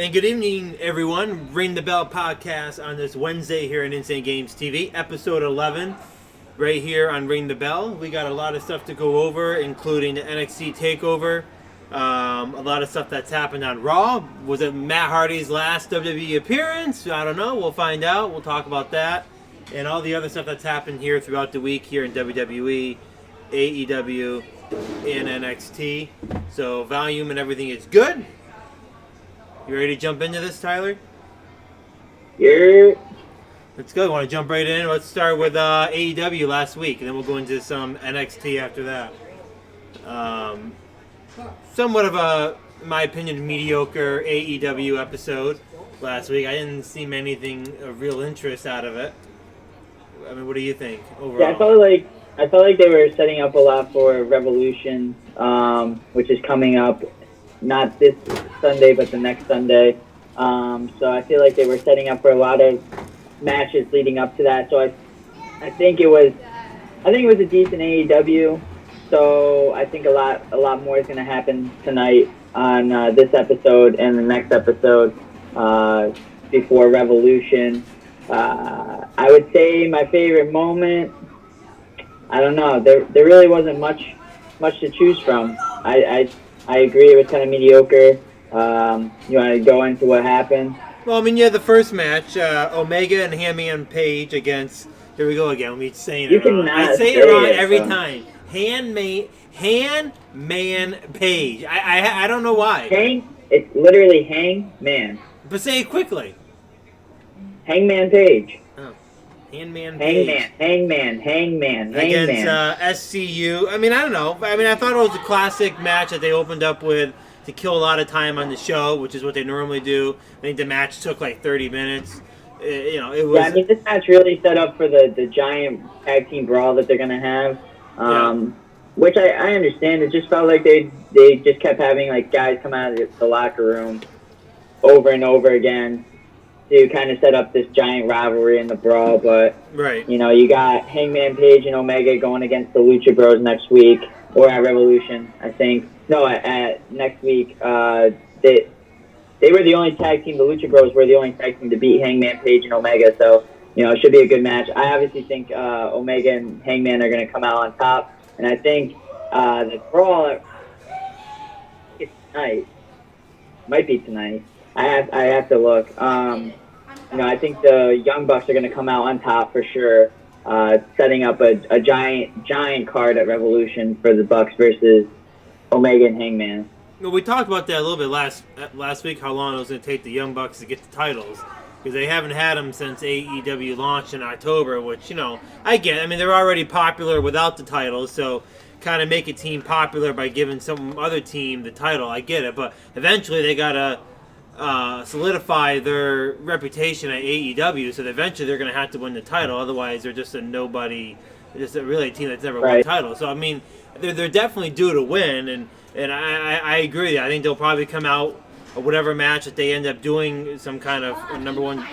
And good evening, everyone. Ring the Bell podcast on this Wednesday here on Insane Games TV, episode 11, right here on Ring the Bell. We got a lot of stuff to go over, including the NXT Takeover, a lot of stuff that's happened on Raw. Was it Matt Hardy's last WWE appearance? I don't know. We'll find out. We'll talk about that. And all the other stuff that's happened here throughout the week here in WWE, AEW, and NXT. So volume and everything is good. You ready to jump into this, Tyler? Yeah. Let's go. Want to jump right in? Let's start with AEW last week, and then we'll go into some NXT after that. Somewhat of a, in my opinion, mediocre AEW episode last week. I didn't see anything of real interest out of it. I mean, what do you think overall? Yeah, I felt like they were setting up a lot for Revolution, which is coming up. Not this Sunday, but the next Sunday. So I feel like they were setting up for a lot of matches leading up to that. So I think it was a decent AEW. So I think a lot more is going to happen tonight on this episode and the next episode before Revolution. I would say my favorite moment. I don't know. There really wasn't much to choose from. I agree, it was kind of mediocre. You want to go into what happened? Well, I mean, yeah, the first match, Omega and Hangman Page against. Here we go again. Me saying it wrong. I say it wrong every time. Hangman Page. I don't know why. It's literally Hangman. But say it quickly. Hangman Page. Oh. Hangman Page. Hangman. Against SCU. I mean, I don't know. I mean, I thought it was a classic match that they opened up with to kill a lot of time on the show, which is what they normally do. I think the match took like 30 minutes. It was. Yeah, I mean, this match really set up for the giant tag team brawl that they're going to have, which I understand. It just felt like they just kept having like guys come out of the locker room over and over again to kind of set up this giant rivalry in the brawl, but right. You know, you got Hangman Page and Omega going against the Lucha Bros next week, or at Revolution, I think. No, at next week. They were the only tag team. The Lucha Bros were the only tag team to beat Hangman Page and Omega, so you know it should be a good match. I obviously think Omega and Hangman are going to come out on top, and I think the brawl is tonight. Might be tonight. I have to look. You know, I think the Young Bucks are going to come out on top for sure, setting up a giant card at Revolution for the Bucks versus Omega and Hangman. Well, we talked about that a little bit last week, how long it was going to take the Young Bucks to get the titles, because they haven't had them since AEW launched in October, which, you know, I get. I mean, they're already popular without the titles, so kind of make a team popular by giving some other team the title. I get it, but eventually they got to solidify their reputation at AEW, so that eventually they're going to have to win the title. Otherwise, they're just a nobody, just a team that's never won a title. So I mean, they're definitely due to win, and I agree. I think they'll probably come out whatever match that they end up doing, some kind of number one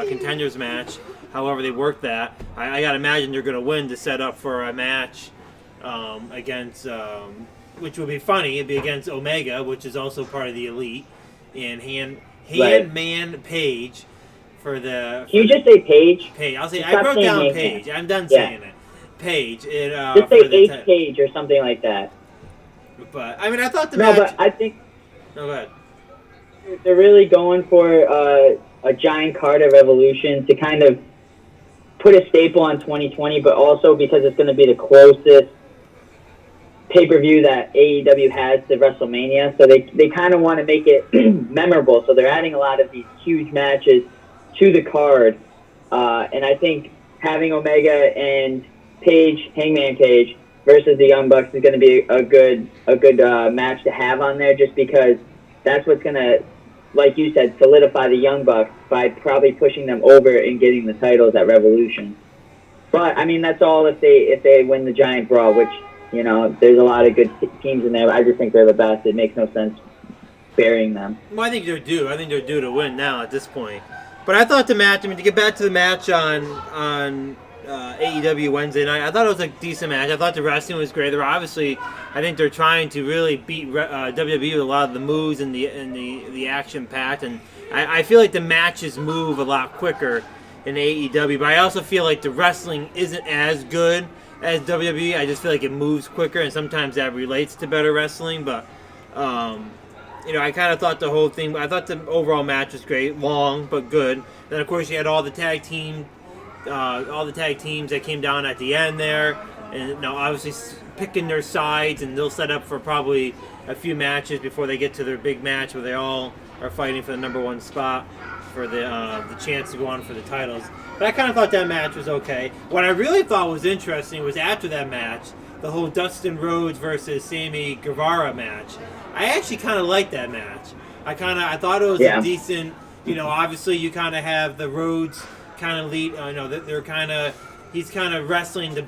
contenders match. However they work that, I got to imagine they're going to win to set up for a match against, which would be funny. It'd be against Omega, which is also part of the Elite. And Hangman Page for the. Can you just say Page? Page. I'll say. I broke down Page. I'm done saying it. Page. Just say H Page or something like that. But I mean, I thought the match. No, but I think. No, go ahead. They're really going for a giant card at Revolution to kind of put a staple on 2020, but also because it's going to be the closest pay-per-view that AEW has to WrestleMania, so they kind of want to make it memorable, so they're adding a lot of these huge matches to the card, and I think having Omega and Hangman Page versus the Young Bucks is going to be a good match to have on there, just because that's what's going to, like you said, solidify the Young Bucks by probably pushing them over and getting the titles at Revolution. But I mean, that's all if they win the giant brawl, which, you know, there's a lot of good teams in there. I just think they're the best. It makes no sense burying them. Well, I think they're due. I think they're due to win now at this point. But I thought the match, I mean, to get back to the match on AEW Wednesday night. I thought it was a decent match. I thought the wrestling was great. I think they're trying to really beat WWE with a lot of the moves and the action packed, and I feel like the matches move a lot quicker in AEW. But I also feel like the wrestling isn't as good as WWE. I just feel like it moves quicker, and sometimes that relates to better wrestling. But I kind of thought the whole thing. I thought the overall match was great, long but good. Then of course you had all the tag teams that came down at the end there, and obviously picking their sides, and they'll set up for probably a few matches before they get to their big match where they all are fighting for the number one spot for the chance to go on for the titles. But I kind of thought that match was okay. What I really thought was interesting was after that match, the whole Dustin Rhodes versus Sammy Guevara match. I actually kind of liked that match. I thought it was a decent. Obviously you kind of have the Rhodes kind of lead. He's kind of wrestling the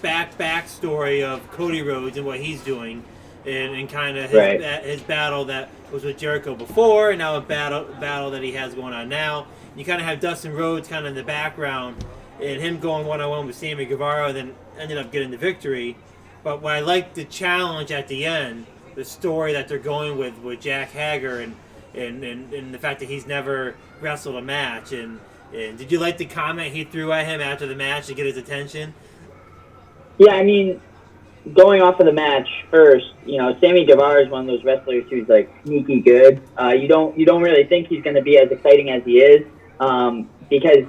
backstory of Cody Rhodes and what he's doing, and kind of his battle that was with Jericho before, and now a battle that he has going on now. You kind of have Dustin Rhodes kind of in the background, and him going one-on-one with Sammy Guevara, and then ended up getting the victory. But what I liked the challenge at the end, the story that they're going with Jack Hager, and the fact that he's never wrestled a match. And did you like the comment he threw at him after the match to get his attention? Yeah, I mean, going off of the match first, Sammy Guevara is one of those wrestlers who's like sneaky good. You don't really think he's going to be as exciting as he is, because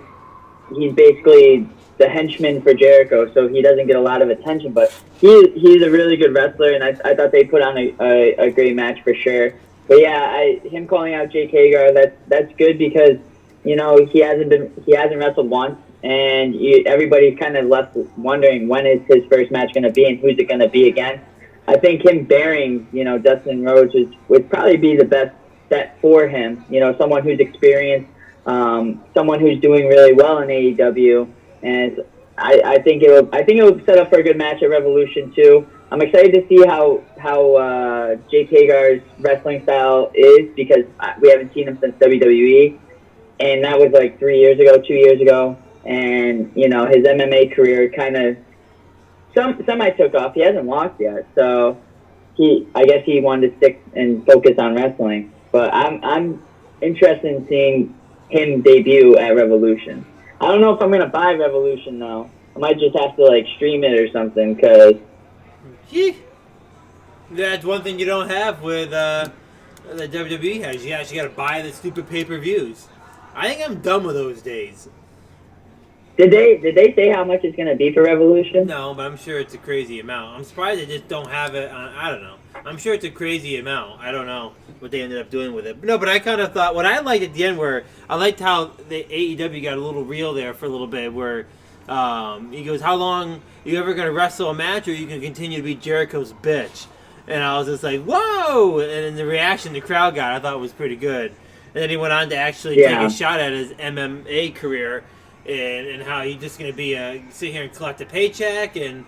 he's basically the henchman for Jericho, so he doesn't get a lot of attention. But he's a really good wrestler, and I thought they put on a great match for sure. But yeah, him calling out Jake Hagar, that's good because he hasn't wrestled once. And everybody's kind of left wondering when is his first match going to be and who's it going to be against. I think him bearing, Dustin Rhodes would probably be the best bet for him. Someone who's experienced, someone who's doing really well in AEW, and I think it will set up for a good match at Revolution too. I'm excited to see how Jake Hagar's wrestling style is because we haven't seen him since WWE, and that was like 2 years ago. And, his MMA career kind of semi took off. He hasn't lost yet, so I guess he wanted to stick and focus on wrestling. But I'm interested in seeing him debut at Revolution. I don't know if I'm going to buy Revolution, though. I might just have to, stream it or something, because... That's one thing you don't have with the WWE has. You actually got to buy the stupid pay-per-views. I think I'm done with those days. Did they say how much it's going to be for Revolution? No, but I'm sure it's a crazy amount. I'm surprised they just don't have it on, I don't know. I'm sure it's a crazy amount. I don't know what they ended up doing with it. No, but I kind of thought, what I liked at the end I liked how the AEW got a little real there for a little bit where he goes, how long are you ever going to wrestle a match or you can continue to be Jericho's bitch? And I was just like, whoa! And then the reaction the crowd got I thought was pretty good. And then he went on to actually take a shot at his MMA career. And how he's just going to be sit here and collect a paycheck and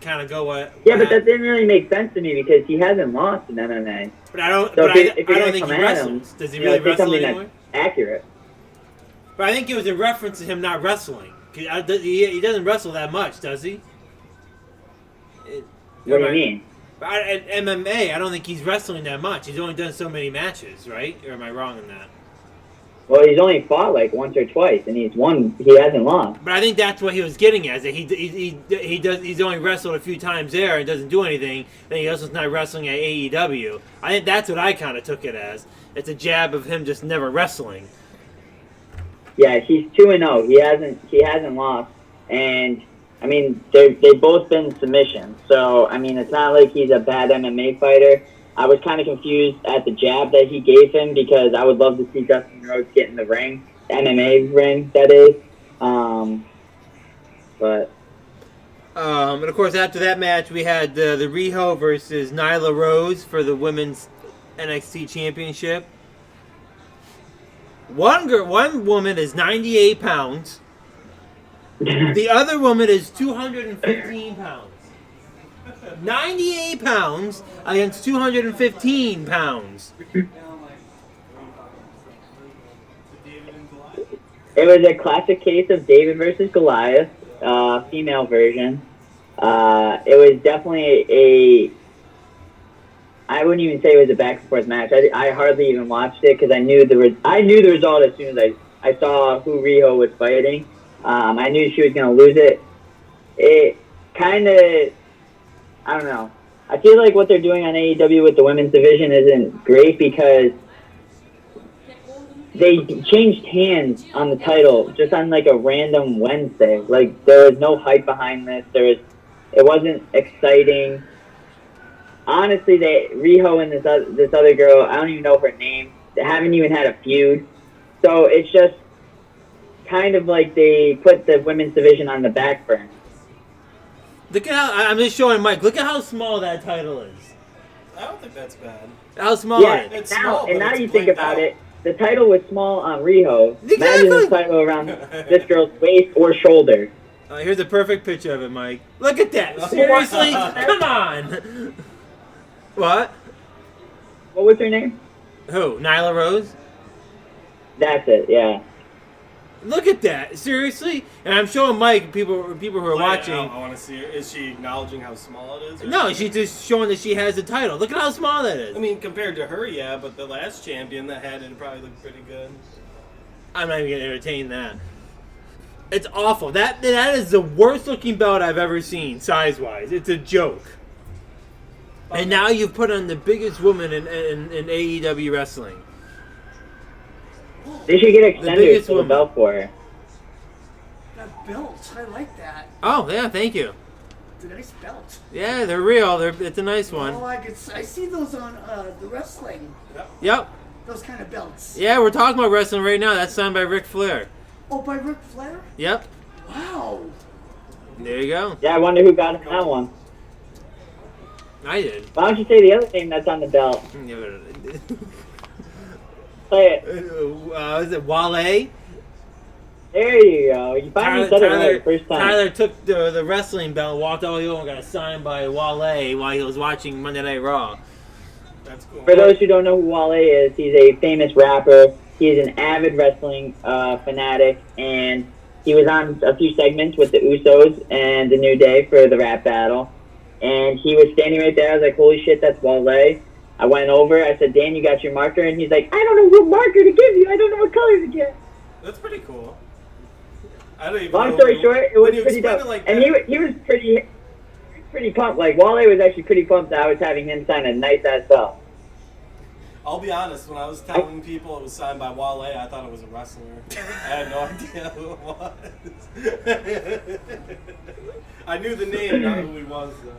kind of go what? Yeah, but that didn't really make sense to me because he hasn't lost in MMA. But I don't. So I don't think he wrestles. Does he really wrestle anymore? Accurate. But I think it was in reference to him not wrestling. He doesn't wrestle that much, does he? What do you mean? At MMA, I don't think he's wrestling that much. He's only done so many matches, right? Or am I wrong in that? Well, he's only fought once or twice, and he hasn't lost. But I think that's what he was getting at. That he's only wrestled a few times there and doesn't do anything. Then he also's not wrestling at AEW. I think that's what I kind of took it as. It's a jab of him just never wrestling. Yeah, he's 2-0. He hasn't lost, and I mean they've both been submissions. So I mean it's not like he's a bad MMA fighter. I was kind of confused at the jab that he gave him because I would love to see Dustin Rhodes get in the ring, MMA ring, that is. And of course, after that match, we had the Riho versus Nyla Rose for the women's NXT Championship. One woman is 98 pounds. The other woman is 215 pounds. 98 pounds against 215 pounds. It was a classic case of David versus Goliath, female version. It was definitely I wouldn't even say it was a back and forth match. I hardly even watched it because I knew the result as soon as I saw who Riho was fighting. I knew she was going to lose it. It kind of, I don't know. I feel like what they're doing on AEW with the women's division isn't great because they changed hands on the title just on like a random Wednesday. Like there was no hype behind this. It wasn't exciting. Honestly, Riho and this other girl, I don't even know her name. They haven't even had a feud. So it's just kind of like they put the women's division on the back burner. Look at how I'm just showing Mike. Look at how small that title is. I don't think that's bad. How small it is. It's small, and now it's you think about out. it. The title was small on Riho. Exactly. Imagine the title around this girl's waist or shoulder. Here's a perfect picture of it, Mike. Look at that. Seriously? Come on. What? What was her name? Who? Nyla Rose? That's it. Yeah. Look at that. Seriously? And I'm showing Mike, people who are watching. I want to see her. Is she acknowledging how small it is? No, she's just showing that she has the title. Look at how small that is. I mean, compared to her, yeah, but the last champion that had it probably looked pretty good. I'm not even going to entertain that. It's awful. That is the worst looking belt I've ever seen, size-wise. It's a joke. And now you've put on the biggest woman in AEW wrestling. They should get extenders biggest to the woman. belt for her. That belt, I like that. Oh, yeah, thank you. It's a nice belt. Yeah, they're real. It's a nice one. Oh, I see those on the wrestling. Yep. Those kind of belts. Yeah, we're talking about wrestling right now. That's signed by Ric Flair. Oh, by Ric Flair? Yep. Wow. There you go. Yeah, I wonder who got that one. I did. Why don't you say the other name that's on the belt? Play it. Is it Wale? There you go. You finally said it right the first time. Tyler took the wrestling belt, walked all the way over, and got signed by Wale while he was watching Monday Night Raw. That's cool. For those who don't know who Wale is, he's a famous rapper. He is an avid wrestling fanatic, and he was on a few segments with the Usos and the New Day for the rap battle. And he was standing right there. I was like, holy shit, that's Wale. I went over. I said, Dan, you got your marker? And he's like, I don't know what marker to give you. I don't know what color to get. That's pretty cool. I don't even Long know story short, it was when you pretty explain dope. it like And that- he was pretty pumped. Like, Wale was actually pretty pumped that I was having him sign a nice-ass belt. I'll be honest, when I was telling people it was signed by Wale, I thought it was a wrestler. I had no idea who it was. I knew the name, not who he was, though.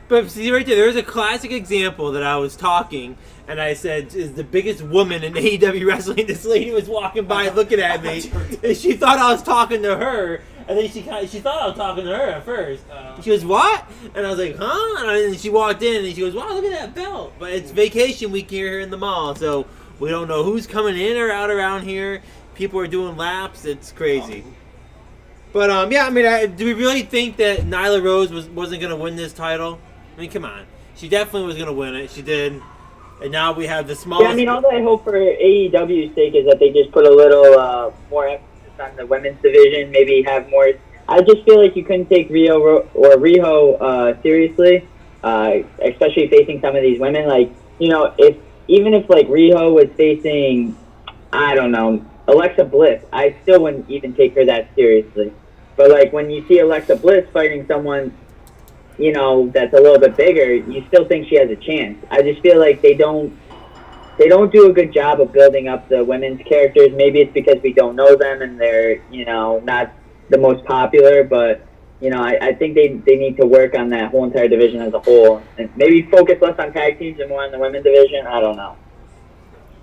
But see right there's a classic example that I was talking, and I said, is the biggest woman in AEW wrestling. This lady was walking by looking at me, and she thought I was talking to her, and then she thought I was talking to her at first. She goes, what? And I was like, huh? And she walked in, and she goes, wow, look at that belt. But it's vacation week here in the mall, so we don't know who's coming in or out around here. People are doing laps. It's crazy. But, yeah, I mean, do we really think that Nyla Rose wasn't going to win this title? I mean, come on. She definitely was going to win it. She did. And now we have the smallest... Yeah, I mean, all that I hope for AEW's sake is that they just put a little more emphasis on the women's division, maybe have more... I just feel like you couldn't take Riho seriously, especially facing some of these women. Like, you know, even if like, Riho was facing, I don't know, Alexa Bliss, I still wouldn't even take her that seriously. But, like, when you see Alexa Bliss fighting someone... you know, that's a little bit bigger, you still think she has a chance. I just feel like they don't do a good job of building up the women's characters. Maybe it's because we don't know them and they're, you know, not the most popular, but, you know, I think they need to work on that whole entire division as a whole. And maybe focus less on tag teams and more on the women's division. I don't know.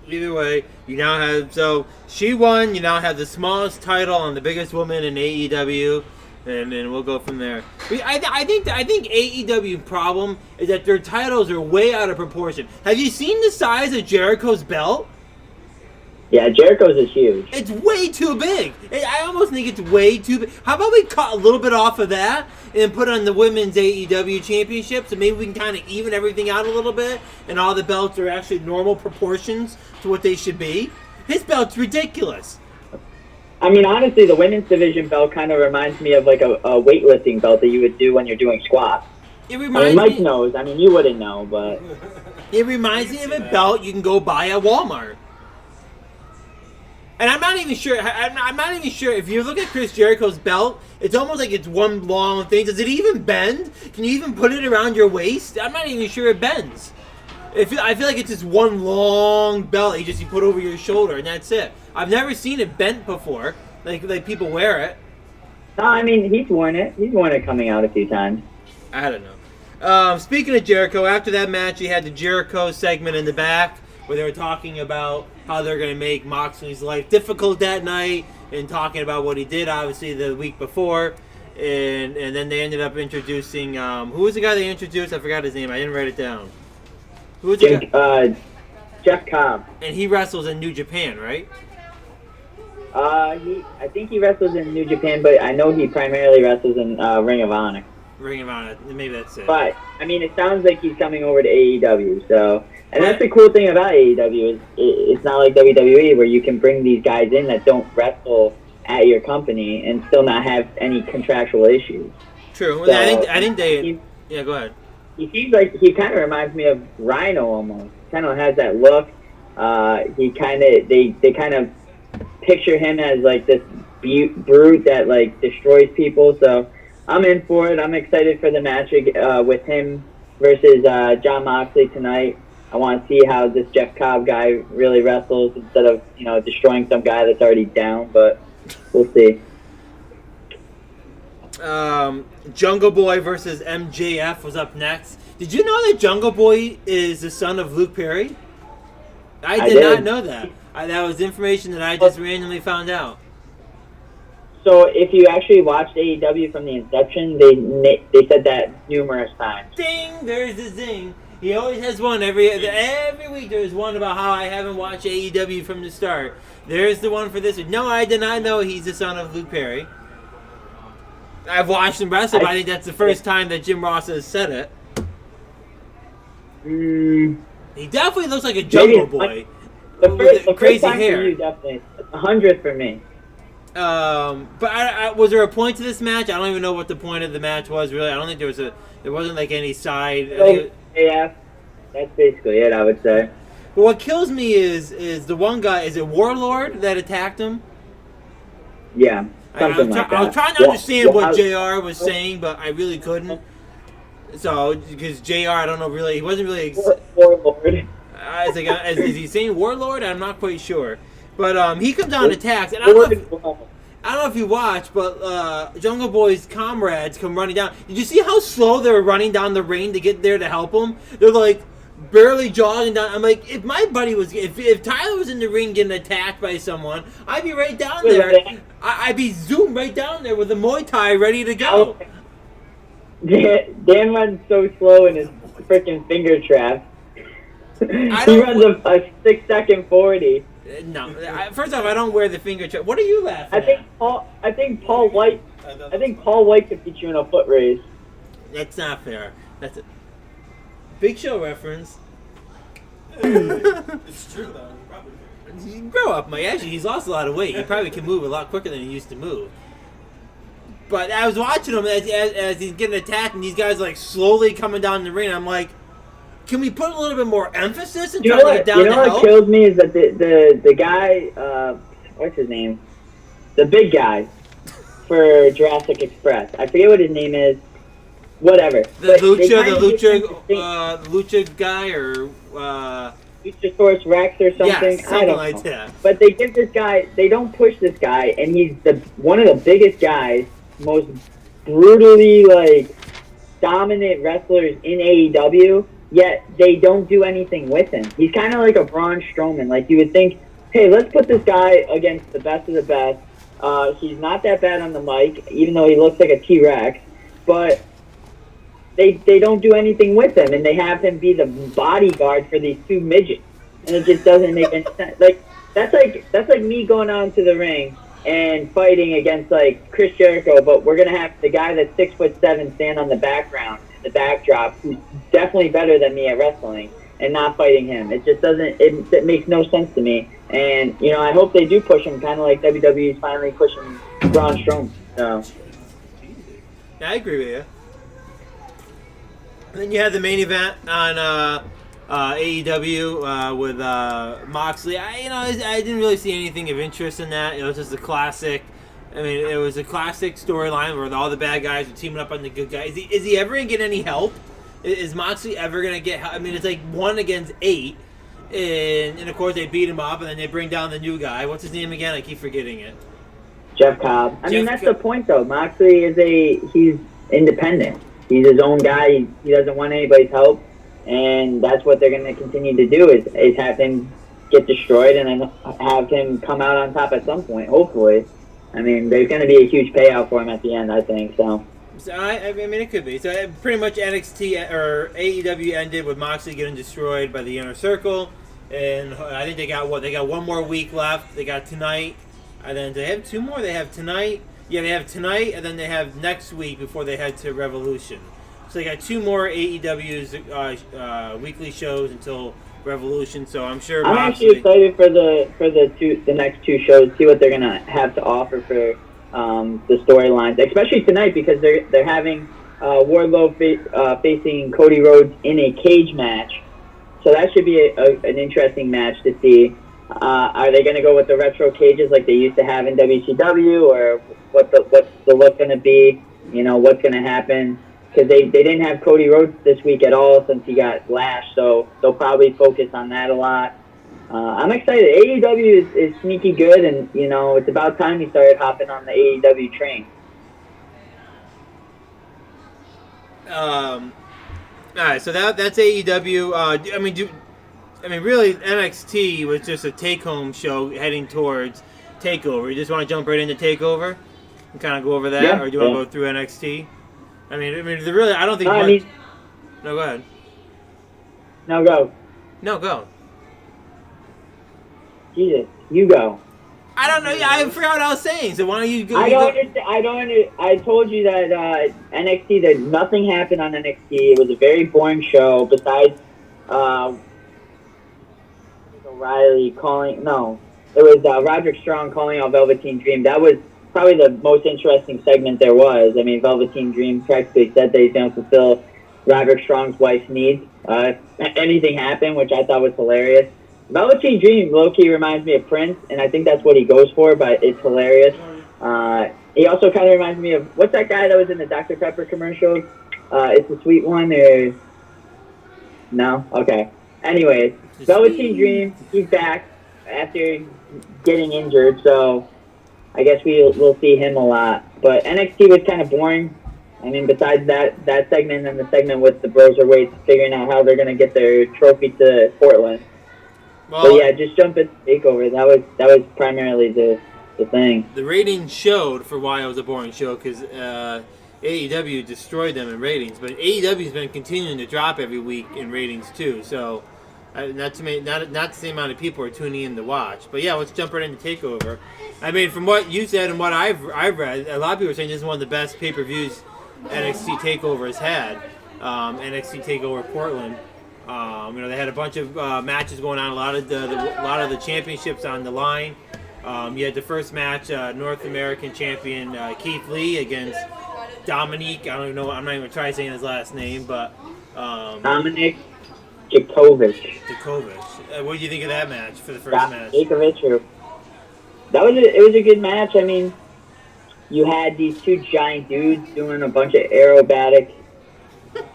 Either way, you now have... So, she won. You now have the smallest title on the biggest woman in AEW. And we'll go from there. I think AEW problem is that their titles are way out of proportion. Have you seen the size of Jericho's belt? Yeah, Jericho's is huge. It's way too big. I almost think it's way too big. How about we cut a little bit off of that and put on the women's AEW championship, so maybe we can kind of even everything out a little bit, and all the belts are actually normal proportions to what they should be? His belt's ridiculous. I mean, honestly, the women's division belt kind of reminds me of like a weightlifting belt that you would do when you're doing squats. It I reminds mean, Mike me. knows. I mean, you wouldn't know, but It reminds me of a belt you can go buy at Walmart. And I'm not even sure. I'm not even sure if you look at Chris Jericho's belt. It's almost like it's one long thing. Does it even bend? Can you even put it around your waist? I'm not even sure it bends. I feel like it's just one long belt you put over your shoulder and that's it. I've never seen it bent before. Like people wear it. no, I mean he's worn it. He's worn it coming out a few times. I don't know. Speaking of Jericho, after that match, you had the Jericho segment in the back where they were talking about how they're going to make Moxley's life difficult that night and talking about what he did, obviously, the week before. And then they ended up introducing... who was the guy they introduced? I forgot his name. I didn't write it down. Who was the guy? Jeff Cobb. And he wrestles in New Japan, right? I think he wrestles in New Japan, but I know he primarily wrestles in Ring of Honor. Ring of Honor. Maybe that's it. But I mean, it sounds like he's coming over to AEW. So, and that's the cool thing about AEW is it's not like WWE where you can bring these guys in that don't wrestle at your company and still not have any contractual issues. True. So, I think they. Yeah, go ahead. He seems like he kind of reminds me of Rhino almost. Kind of has that look. He kind of they kind of picture him as like this brute that like destroys people. So I'm in for it. I'm excited for the match with him versus Jon Moxley tonight. I want to see how this Jeff Cobb guy really wrestles instead of destroying some guy that's already down. But we'll see. Jungle Boy versus MJF was up next. Did you know that Jungle Boy is the son of Luke Perry? I did not know that. That was information that I just randomly found out. So if you actually watched AEW from the inception, they said that numerous times. Ding! There's the zing. He always has one every week. There's one about how I haven't watched AEW from the start. There's the one for this week. No, I did not know he's the son of Luke Perry. I've watched him wrestle, but I think that's the first time that Jim Ross has said it. He definitely looks like a Jungle Boy. The crazy first time hair. For you, definitely. 100 for me. But was there a point to this match? I don't even know what the point of the match was. Really, I don't think there wasn't like any side. Yeah, that's basically it. I would say. But what kills me is the one guy. Is it Warlord that attacked him? Yeah, something like that. I was trying to understand what JR was saying, but I really couldn't. So, because JR, I don't know really, he wasn't really. Warlord. Is he saying Warlord? I'm not quite sure. But he comes down and attacks, and I don't know if you watch, but Jungle Boy's comrades come running down. Did you see how slow they were running down the ring to get there to help him? They're like barely jogging down. I'm like, if my buddy was, if Tyler was in the ring getting attacked by someone, I'd be right down there. I'd be zoomed right down there with the Muay Thai ready to go. Dan runs so slow in his freaking finger trap. He runs a 6-second 40. No, first off, I don't wear the finger trap. What are you laughing at? I think Paul White could beat you in a foot race. That's not fair. That's a Big Show reference. It's true though. You grow up, Mike. Actually, he's lost a lot of weight. He probably can move a lot quicker than he used to move. But I was watching him as he's getting attacked, and these guys like slowly coming down the ring. I'm like, can we put a little bit more emphasis and try to get down to help? What kills me is that the guy, what's his name? The big guy for Jurassic Express. I forget what his name is. Whatever. The Lucha guy or Luchasaurus Rex or something. Yeah, something like that. But they give this guy. They don't push this guy, and he's one of the biggest guys, most brutally dominant wrestlers in AEW. Yet they don't do anything with him. He's kind of like a Braun Strowman. Like you would think, hey, let's put this guy against the best of the best. He's not that bad on the mic, even though he looks like a T-Rex. But they don't do anything with him, and they have him be the bodyguard for these two midgets, and it just doesn't make any sense. That's like me going out into the ring and fighting against Chris Jericho, but we're gonna have the guy that's 6'7" stand on the background, the backdrop, who's definitely better than me at wrestling, and not fighting him. It just doesn't. It makes no sense to me. And I hope they do push him, kind of like WWE's finally pushing Braun Strowman. So. Yeah, I agree with you. And then you had the main event on AEW with Moxley. I didn't really see anything of interest in that. It was just a classic. I mean, it was a classic storyline where all the bad guys are teaming up on the good guys. Is he ever gonna get any help? Is Moxley ever gonna get help? I mean, it's like 1 against 8, and of course they beat him up, and then they bring down the new guy. What's his name again? I keep forgetting it. Jeff Cobb. I mean, that's the point, though. Moxley he's independent. He's his own guy. He doesn't want anybody's help, and that's what they're going to continue to do is have him get destroyed and then have him come out on top at some point, hopefully. I mean, there's going to be a huge payout for him at the end, I think, so. So I mean, it could be. So pretty much NXT or AEW ended with Moxley getting destroyed by the Inner Circle, and I think they got one more week left. They got tonight. And then they have 2 more. They have tonight. Yeah, they have tonight, and then they have next week before they head to Revolution. So they got 2 more AEW's weekly shows until Revolution. So I'm sure. I'm actually excited for the next 2 shows. See what they're gonna have to offer for the storylines, especially tonight because they're having Wardlow facing Cody Rhodes in a cage match. So that should be an interesting match to see. Are they going to go with the retro cages like they used to have in WCW, or what's the look going to be? What's going to happen? Because they didn't have Cody Rhodes this week at all since he got lashed, so they'll probably focus on that a lot. I'm excited. AEW is sneaky good, and it's about time he started hopping on the AEW train. All right, so that's AEW. I mean, really, NXT was just a take-home show heading towards TakeOver. You just want to jump right into TakeOver and kind of go over that, yeah, or do you want to go through NXT? I mean, I don't think. No, go ahead. No, go. No, go. Jesus, you go. I don't know. Yeah, I forgot what I was saying. So why don't you go? I don't understand. I told you that NXT. That nothing happened on NXT. It was a very boring show. Besides. O'Reilly calling, no, it was Roderick Strong calling out Velveteen Dream. That was probably the most interesting segment there was. I mean, Velveteen Dream practically said that he's going to fulfill Roderick Strong's wife's needs. Anything happened, which I thought was hilarious. Velveteen Dream low-key reminds me of Prince, and I think that's what he goes for, but it's hilarious. He also kind of reminds me of, what's that guy that was in the Dr. Pepper commercials? It's a sweet one, or... No? Okay. Anyways, Velveteen Dream, he's back after getting injured, so I guess we'll see him a lot. But NXT was kind of boring. I mean, besides that segment and the segment with the Broserweights figuring out how they're going to get their trophy to Portland. Well, so yeah, just jump into TakeOver. That was primarily the thing. The ratings showed for why it was a boring show because AEW destroyed them in ratings, but AEW's been continuing to drop every week in ratings too. So not the same amount of people are tuning in to watch. But yeah, let's jump right into TakeOver. I mean, from what you said and what I've read, a lot of people are saying this is one of the best pay-per-views NXT TakeOver has had. NXT TakeOver Portland. They had a bunch of matches going on. A lot of the championships on the line. You had the first match, North American champion Keith Lee against Dominique. I don't even know. I'm not even trying saying his last name, but Dominic Djokovic. What did you think of that match for the first match? Djokovic. It was a good match. I mean, you had these 2 giant dudes doing a bunch of aerobatic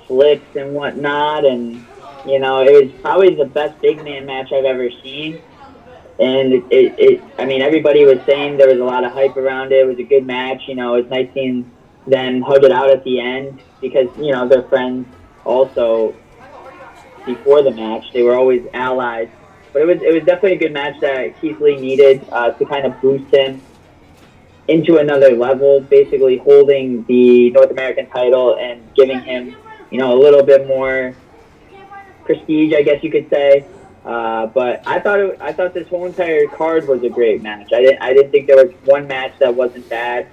flips and whatnot, and it was probably the best big man match I've ever seen. And I mean, everybody was saying there was a lot of hype around it. It was a good match. It was nice seeing them hug it out at the end because, they're friends also before the match. They were always allies. But it was definitely a good match that Keith Lee needed to kind of boost him into another level, basically holding the North American title and giving him, a little bit more prestige, I guess you could say. But I thought this whole entire card was a great match. I didn't think there was one match that wasn't bad,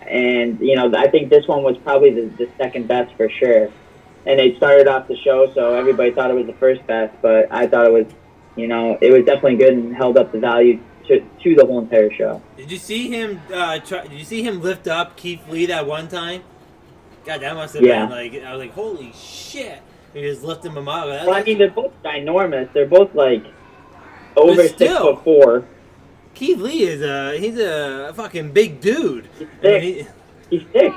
and I think this one was probably the second best for sure. and they started off the show, so everybody thought it was the first best. But I thought it was, it was definitely good and held up the value to the whole entire show. Did you see him? Did you see him lift up Keith Lee that one time? God, that must have been like, I was like, holy shit! He was lifting him up. Well, I mean, they're both ginormous. They're both like over 6'4". Keith Lee he's a fucking big dude. He's thick. He's thick.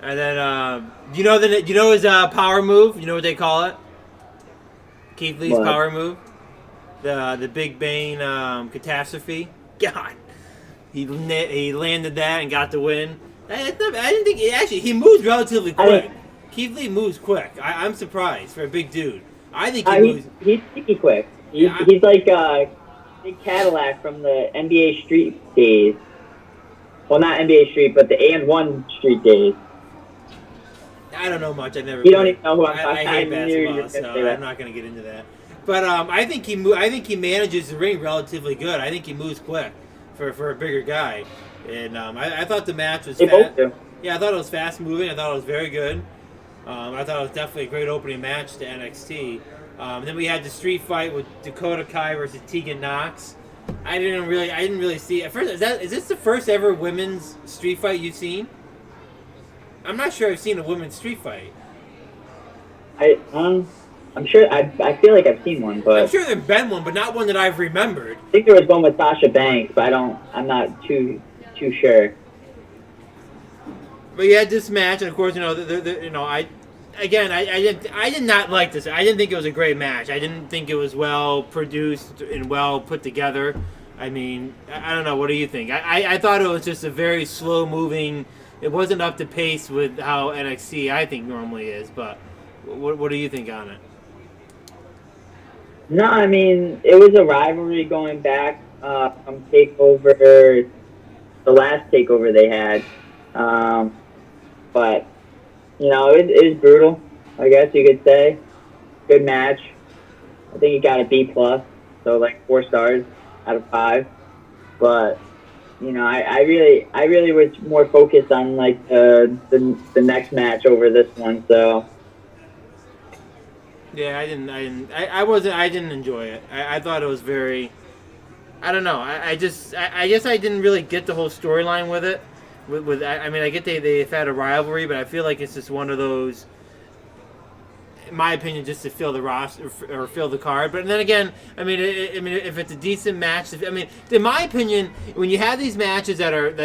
And then you know his power move? You know what they call it? Keith Lee's power move? The Big Bang catastrophe. God. He landed that and got the win. I didn't think he moves relatively quick. Keith Lee moves quick. I'm surprised for a big dude. I think he moves. He's sneaky quick. He's like big Cadillac from the NBA Street days. Well, not NBA Street, but the A&1 Street days. I don't know much. I never. You don't even know who I'm talking about. I hate basketball, so I'm not going to get into that. But I think he manages the ring relatively good. I think he moves quick for a bigger guy. And I thought the match was fast. Yeah, I thought it was fast moving. I thought it was very good. I thought it was definitely a great opening match to NXT. Then we had the street fight with Dakota Kai versus Tegan Nox. I didn't really see at first. Is this the first ever women's street fight you've seen? I'm not sure I've seen a women's street fight. I'm sure. I feel like I've seen one, but I'm sure there's been one, but not one that I've remembered. I think there was one with Sasha Banks, but I'm not too sure. But you had this match, and of course, I did not like this. I didn't think it was a great match. I didn't think it was well produced and well put together. I mean, I don't know. What do you think? I thought it was just a very slow moving. It wasn't up to pace with how NXT I think normally is. But what do you think on it? No, I mean, it was a rivalry going back from TakeOver, the last TakeOver they had. But, it was brutal, I guess you could say. Good match. I think it got a B+, so like 4 stars out of 5. But, I really was more focused on like the next match over this one, so. Yeah, I didn't enjoy it. I thought it was very, I don't know. I guess I didn't really get the whole storyline with it. I get they've had a rivalry, but I feel like it's just one of those, in my opinion, just to fill the roster or fill the card. But then again, if it's a decent match, in my opinion, when you have these matches that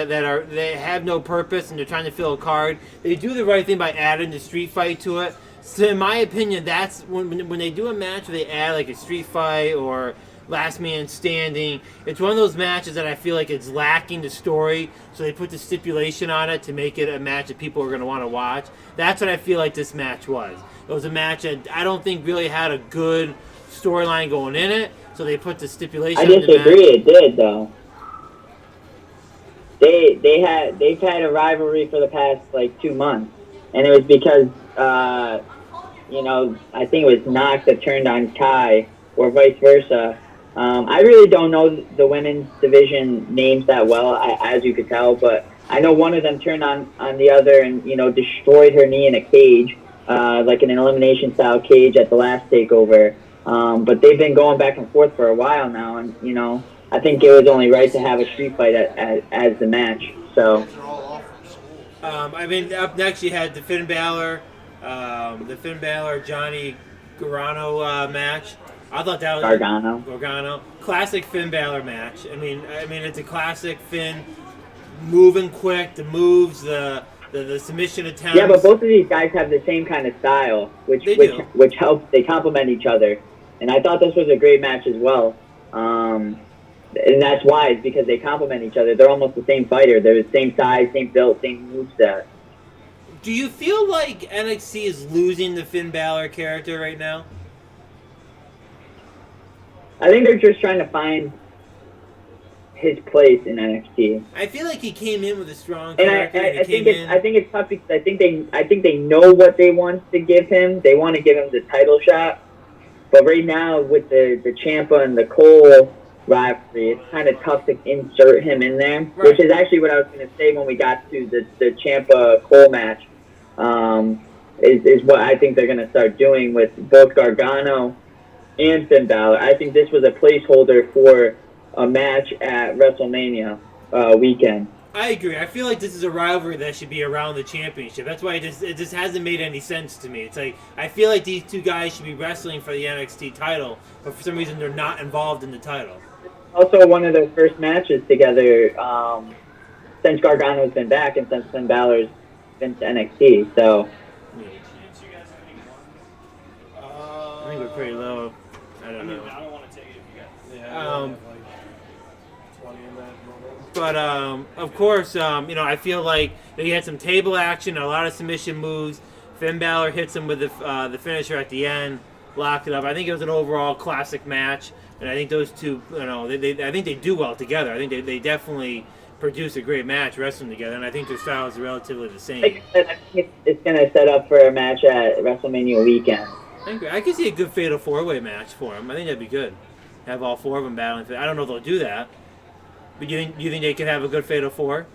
they have no purpose and they're trying to fill a card, they do the right thing by adding the street fight to it. So in my opinion, that's when they do a match where they add like a street fight or last man standing. It's one of those matches that I feel like it's lacking the story, so they put the stipulation on it to make it a match that people are going to want to watch. That's what I feel like this match was. It was a match that I don't think really had a good storyline going in it, so they put the stipulation. I disagree. It did though. They've had a rivalry for the past like 2 months, and it was because I think it was Nox that turned on Kai, or vice versa. I really don't know the women's division names that well, as you could tell, but I know one of them turned on the other and, destroyed her knee in a cage, like in an elimination-style cage at the last TakeOver. But they've been going back and forth for a while now, and, I think it was only right to have a street fight as the match. So. Up next you had the Finn Balor Johnny Gargano match. I thought that was Gargano. Classic Finn Balor match. It's a classic Finn, moving quick, the moves, the submission attempts. Yeah, but both of these guys have the same kind of style, which helps. They complement each other, and I thought this was a great match as well. And that's why, it's because they complement each other. They're almost the same fighter. They're the same size, same build, same moveset. Do you feel like NXT is losing the Finn Balor character right now? I think they're just trying to find his place in NXT. I feel like he came in with a strong character. And I think it's tough because I think they know what they want to give him. They want to give him the title shot. But right now with the Ciampa and the Cole rivalry, it's kind of tough to insert him in there, right. Which is actually what I was going to say when we got to the Ciampa Cole match. is what I think they're going to start doing with both Gargano and Finn Balor. I think this was a placeholder for a match at WrestleMania weekend. I agree. I feel like this is a rivalry that should be around the championship. That's why it just hasn't made any sense to me. It's like I feel like these two guys should be wrestling for the NXT title, but for some reason they're not involved in the title. Also, one of their first matches together since Gargano's been back and since Finn Balor's been to NXT. So I think we're pretty low. I don't know. I don't want to take it if you got. Yeah. Um, like 20 in that moment. But of course, I feel like they had some table action, a lot of submission moves. Finn Balor hits him with the finisher at the end, locked it up. I think it was an overall classic match, and I think those two, I think they do well together. I think they definitely produce a great match wrestling together, and I think their styles are relatively the same. like I said, I think it's going to set up for a match at WrestleMania weekend. I could see a good fatal four-way match for them. I think that'd be good. Have all four of them battling. I don't know if they'll do that, but you think they could have a good fatal four?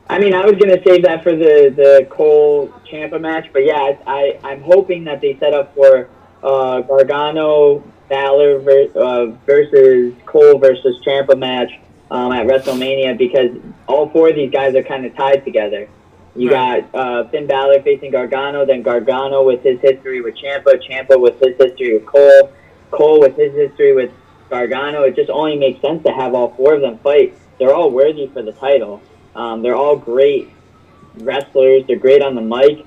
I mean, I was going to save that for the Cole Ciampa match, but yeah, I'm hoping that they set up for Gargano Balor versus Cole versus Ciampa match at WrestleMania, because all four of these guys are kind of tied together. You got Finn Balor facing Gargano, then Gargano with his history with Ciampa, Ciampa with his history with Cole, Cole with his history with Gargano. It just only makes sense to have all four of them fight. They're all worthy for the title. They're all great wrestlers. They're great on the mic.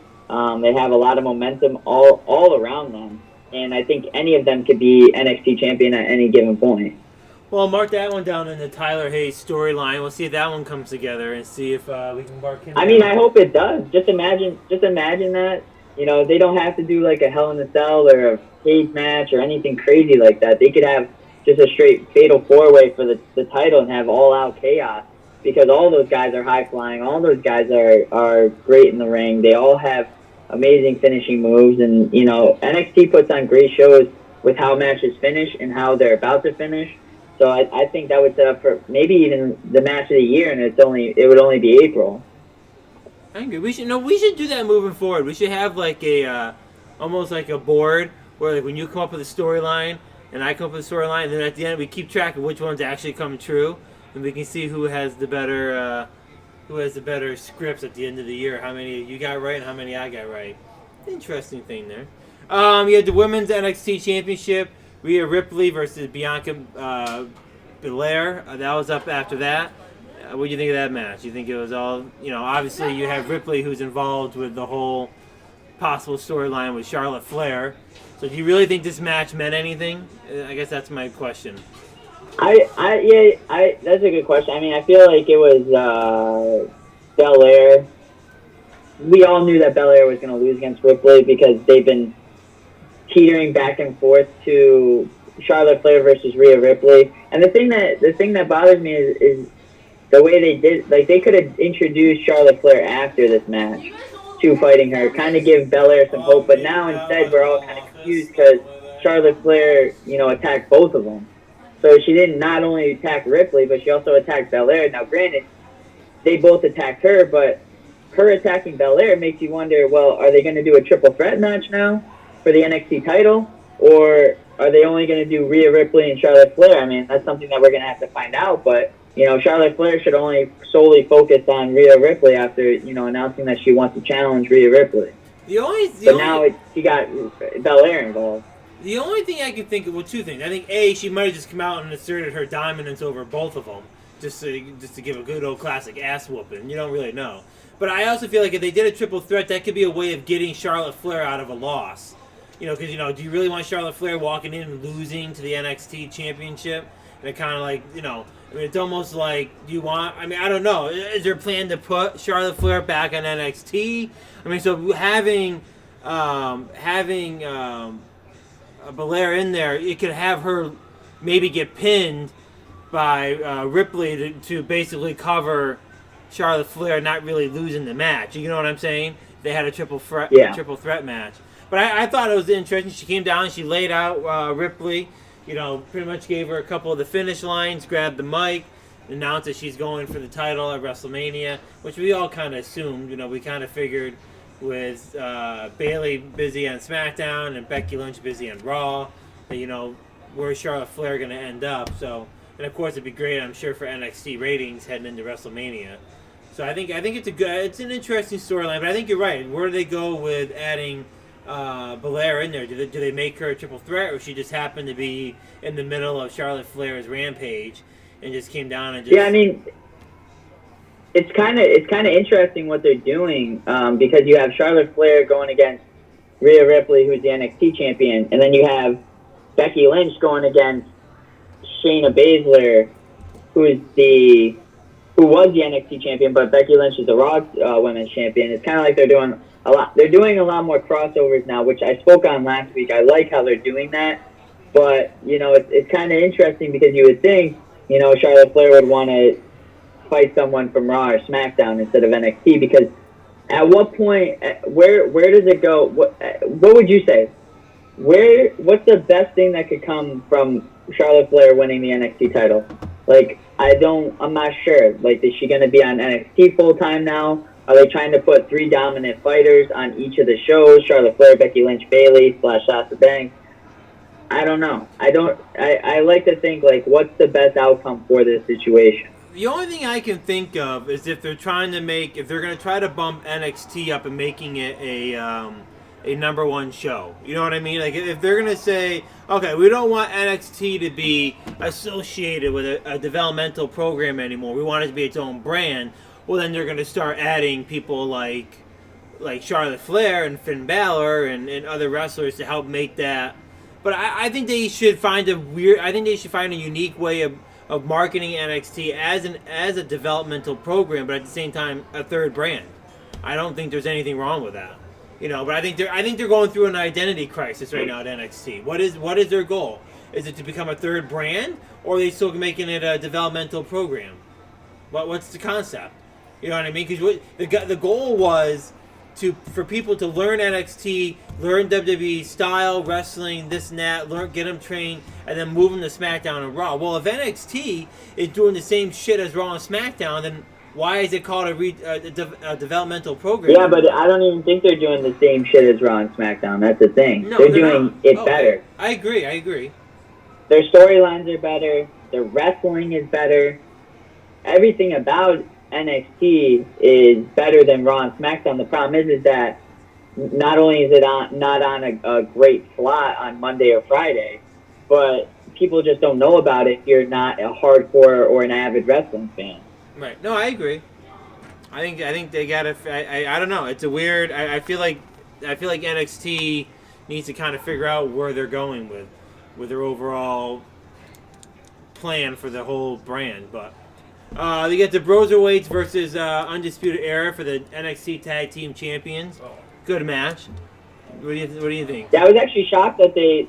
They have a lot of momentum all around them. And I think any of them could be NXT champion at any given point. Well, mark that one down in the Tyler Hayes storyline. We'll see if that one comes together and see if we can mark him. I mean, I hope it does. Just imagine that. They don't have to do like a Hell in a Cell or a cage match or anything crazy like that. They could have just a straight fatal four-way for the title and have all-out chaos, because all those guys are high-flying. All those guys are great in the ring. They all have amazing finishing moves. And, NXT puts on great shows with how matches finish and how they're about to finish. So I think that would set up for maybe even the match of the year, and it would only be April. I agree. We should do that moving forward. We should have like a almost like a board where like when you come up with a storyline and I come up with a storyline, and then at the end we keep track of which ones actually come true, and we can see who has the better scripts at the end of the year. How many you got right and how many I got right. Interesting thing there. You had the women's NXT Championship. Rhea Ripley versus Bianca Belair. That was up after that. What do you think of that match? You think it was all, obviously you have Ripley who's involved with the whole possible storyline with Charlotte Flair. So do you really think this match meant anything? I guess that's my question. That's a good question. I mean, I feel like it was Belair. We all knew that Belair was going to lose against Ripley because they've been teetering back and forth to Charlotte Flair versus Rhea Ripley. And the thing that bothers me is the way they did. Like, they could have introduced Charlotte Flair after this match to fighting her, kind of give Belair some hope. But now instead we're all kind of confused because Charlotte Flair, attacked both of them. So she didn't not only attack Ripley, but she also attacked Belair. Now, granted, they both attacked her, but her attacking Belair makes you wonder, well, are they going to do a triple threat match now for the NXT title, or are they only going to do Rhea Ripley and Charlotte Flair? I mean, that's something that we're going to have to find out, but, Charlotte Flair should only solely focus on Rhea Ripley after, announcing that she wants to challenge Rhea Ripley. Now she got Belair involved. The only thing I can think of, well, two things. I think, A, she might have just come out and asserted her dominance over both of them, just to give a good old classic ass whooping. You don't really know. But I also feel like if they did a triple threat, that could be a way of getting Charlotte Flair out of a loss. Because, do you really want Charlotte Flair walking in and losing to the NXT Championship? And it kind of like, it's almost like, I don't know. Is there a plan to put Charlotte Flair back on NXT? So having Belair in there, it could have her maybe get pinned by Ripley to basically cover Charlotte Flair not really losing the match. You know what I'm saying? They had a triple threat match. But I thought it was interesting. She came down, she laid out Ripley, pretty much gave her a couple of the finish lines, grabbed the mic, announced that she's going for the title at WrestleMania, which we all kind of assumed. We kind of figured with Bailey busy on SmackDown and Becky Lynch busy on Raw. Where's Charlotte Flair going to end up? So, and of course, it'd be great, I'm sure, for NXT ratings heading into WrestleMania. So I think it's an interesting storyline, but I think you're right. Where do they go with adding Belair in there? Do they make her a triple threat, or she just happened to be in the middle of Charlotte Flair's rampage and just came down and just? Yeah, I mean, it's kind of interesting what they're doing because you have Charlotte Flair going against Rhea Ripley, who's the NXT champion, and then you have Becky Lynch going against Shayna Baszler, who was the NXT champion, but Becky Lynch is the Raw Women's champion. It's kind of like they're doing a lot. They're doing a lot more crossovers now, which I spoke on last week. I like how they're doing that, but it's kind of interesting because you would think Charlotte Flair would want to fight someone from Raw or SmackDown instead of NXT, because at what point, where does it go? What would you say? What's the best thing that could come from Charlotte Flair winning the NXT title? I'm not sure. Is she going to be on NXT full time now? Are they trying to put 3 dominant fighters on each of the shows? Charlotte Flair, Becky Lynch, Bayley / Sasha Banks. I don't know. I like to think what's the best outcome for this situation. The only thing I can think of is if they're going to try to bump NXT up and making it a number one show. You know what I mean? If they're going to say, okay, we don't want NXT to be associated with a developmental program anymore. We want it to be its own brand. Well, then they're going to start adding people like Charlotte Flair and Finn Balor and other wrestlers to help make that. But I think they should find a unique way of marketing NXT as a developmental program, but at the same time a third brand. I don't think there's anything wrong with that. But I think they're going through an identity crisis right now at NXT. What is their goal? Is it to become a third brand, or are they still making it a developmental program? What's the concept? You know what I mean? Because the goal was for people to learn NXT, learn WWE style wrestling, this and that, get them trained, and then move them to SmackDown and Raw. Well, if NXT is doing the same shit as Raw and SmackDown, then why is it called a developmental program? Yeah, but I don't even think they're doing the same shit as Raw and SmackDown. That's the thing. No, they're doing it better. I agree. Their storylines are better. Their wrestling is better. Everything about NXT is better than Raw and SmackDown. The problem is that not only is it not on a great slot on Monday or Friday, but people just don't know about it if you're not a hardcore or an avid wrestling fan. Right. No, I agree. I think they gotta. I don't know. It's a weird. I feel like NXT needs to kind of figure out where they're going with their overall plan for the whole brand. But they get the Broserweights versus Undisputed Era for the NXT Tag Team Champions. Good match. What do you think? Yeah, I was actually shocked that they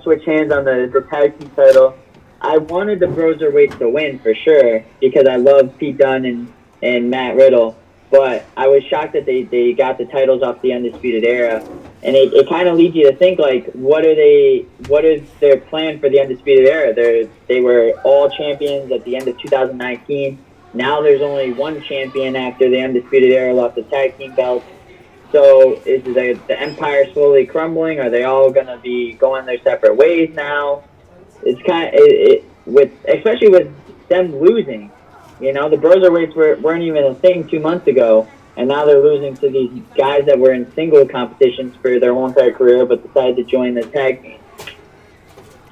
switched hands on the tag team title. I wanted the Broserweights to win for sure because I love Pete Dunne and Matt Riddle, but I was shocked that they got the titles off the Undisputed Era, and it kind of leads you to think what is their plan for the Undisputed Era? They were all champions at the end of 2019. Now there's only one champion after the Undisputed Era lost the tag team belts. So is the Empire slowly crumbling? Are they all gonna be going their separate ways now? It's kind of especially with them losing. The Broserweights weren't even a thing 2 months ago, and now they're losing to these guys that were in single competitions for their whole entire career, but decided to join the tag team.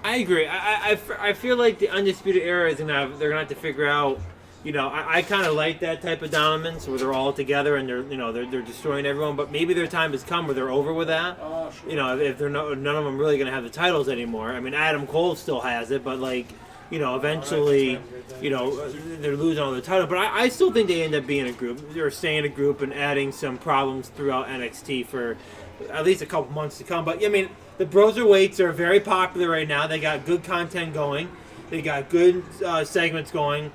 I agree. I feel like the Undisputed Era they're gonna have to figure out. I kind of like that type of dominance where they're all together and they're destroying everyone. But maybe their time has come where they're over with that. Oh, sure. If none of them really going to have the titles anymore. I mean, Adam Cole still has it, but eventually, they're losing all the title. But I still think they end up being a group. They're staying a group and adding some problems throughout NXT for at least a couple months to come. But I mean, the Broserweights are very popular right now. They got good content going. They got good segments going.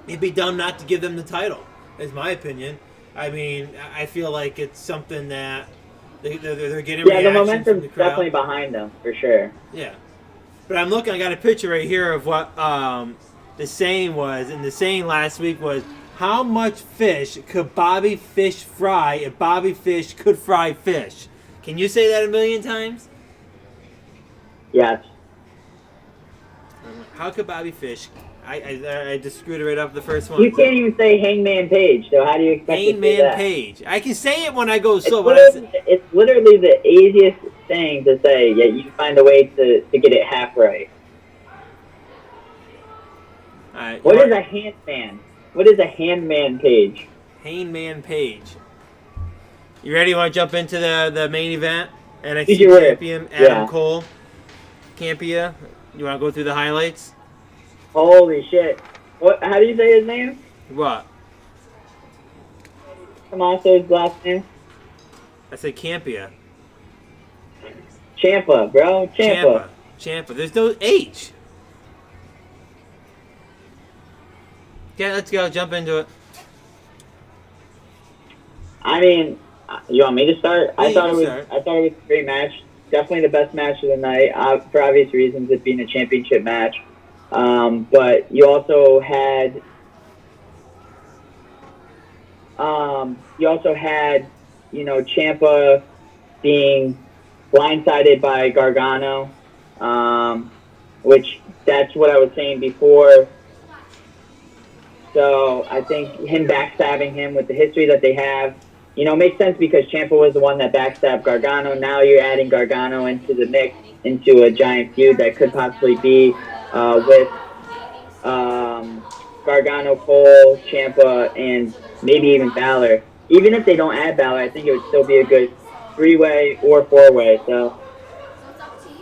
It'd be dumb not to give them the title, is my opinion. I mean, I feel like it's something that they're getting reaction from the crowd. Yeah, the momentum's definitely behind them, for sure. Yeah. But I got a picture right here of what the saying was, and the saying last week was, how much fish could Bobby Fish fry if Bobby Fish could fry fish? Can you say that a million times? Yes. How could Bobby Fish? I just screwed it right up the first one. You can't even say Hangman Page, so how do you expect to say Hangman that? Page. I can say it when I go slow, It's literally the easiest thing to say, yet you find a way to get it half right. What is a handman? What is a handman Page? Hangman Page. You ready? You want to jump into the main event? NXT Use your champion words. Adam Yeah. Cole. Campia. You want to go through the highlights? Holy shit. What? How do you say his name? What? Tommaso's last name? I said Campia. Ciampa, bro. Ciampa. Ciampa. There's no H. Okay, let's go. Jump into it. I mean, you want me to start? Yeah, I thought it was start. a great match. Definitely the best match of the night, for obvious reasons, it being a championship match. But you also had, Ciampa being blindsided by Gargano, which that's what I was saying before. So I think him backstabbing him with the history that they have, makes sense because Ciampa was the one that backstabbed Gargano. Now you're adding Gargano into the mix, into a giant feud that could possibly be with Gargano, Cole, Ciampa, and maybe even Balor. Even if they don't add Balor, I think it would still be a good 3-way or 4-way. So,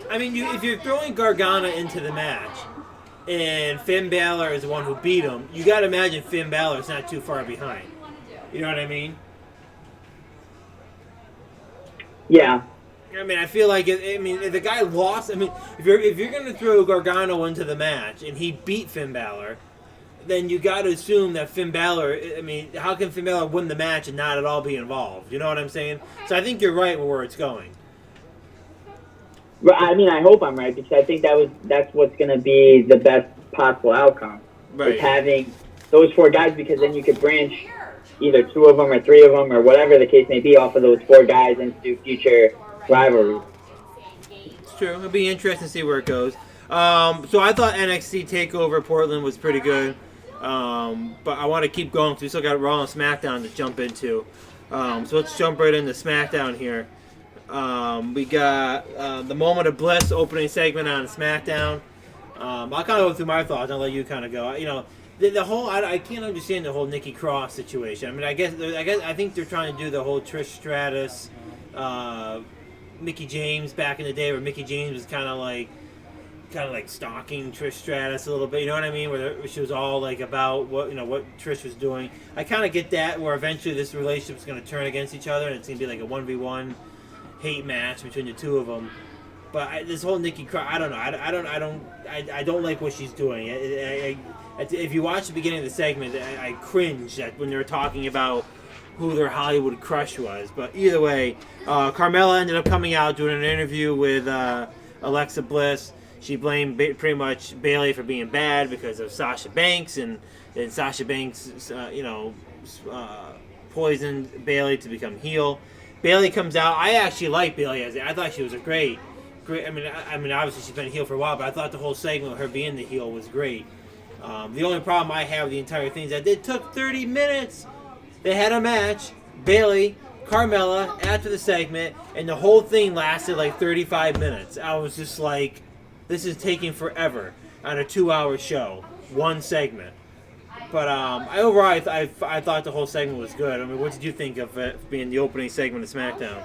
I mean, if you're throwing Gargano into the match, and Finn Balor is the one who beat him, you got to imagine Finn Balor is not too far behind. You know what I mean? yeah. I mean, I feel like if the guy lost. I mean, if you're going to throw Gargano into the match and he beat Finn Balor, then you got to assume that Finn Balor. I mean, how can Finn Balor win the match and not at all be involved? You know what I'm saying? So I think you're right where it's going. I mean, I hope I'm right because I think that's what's going to be the best possible outcome. Right. Is having those 4 guys because then you could branch either 2 of them or 3 of them or whatever the case may be off of those 4 guys into future rivalries. It's true. It'll be interesting to see where it goes. So I thought NXT Takeover Portland was pretty good, but I want to keep going because we still got Raw and SmackDown to jump into. So let's jump right into SmackDown here. We got the Moment of Bliss opening segment on SmackDown. I'll kind of go through my thoughts. I'll let you kind of go. The whole I can't understand the whole Nikki Cross situation. I mean, I think they're trying to do the whole Trish Stratus, Mickie James back in the day, where Mickie James was kind of like stalking Trish Stratus a little bit. You know what I mean? Where she was all like about what Trish was doing. I kind of get that. Where eventually this relationship is going to turn against each other, and it's going to be like a 1v1 hate match between the 2 of them. But this whole Nikki Cross, I don't know. I don't like what she's doing. If you watch the beginning of the segment, I cringed at when they were talking about who their Hollywood crush was. But either way, Carmella ended up coming out doing an interview with Alexa Bliss. She blamed pretty much Bayley for being bad because of Sasha Banks, and Sasha Banks, poisoned Bayley to become heel. Bayley comes out. I actually like Bayley. I thought she was a great. I mean, obviously she's been a heel for a while, but I thought the whole segment with her being the heel was great. The only problem I have with the entire thing is that it took 30 minutes. They had a match, Bayley, Carmella, after the segment, and the whole thing lasted like 35 minutes. I was just like, this is taking forever on a 2-hour show, one segment. But overall, I thought the whole segment was good. I mean, what did you think of it being the opening segment of SmackDown?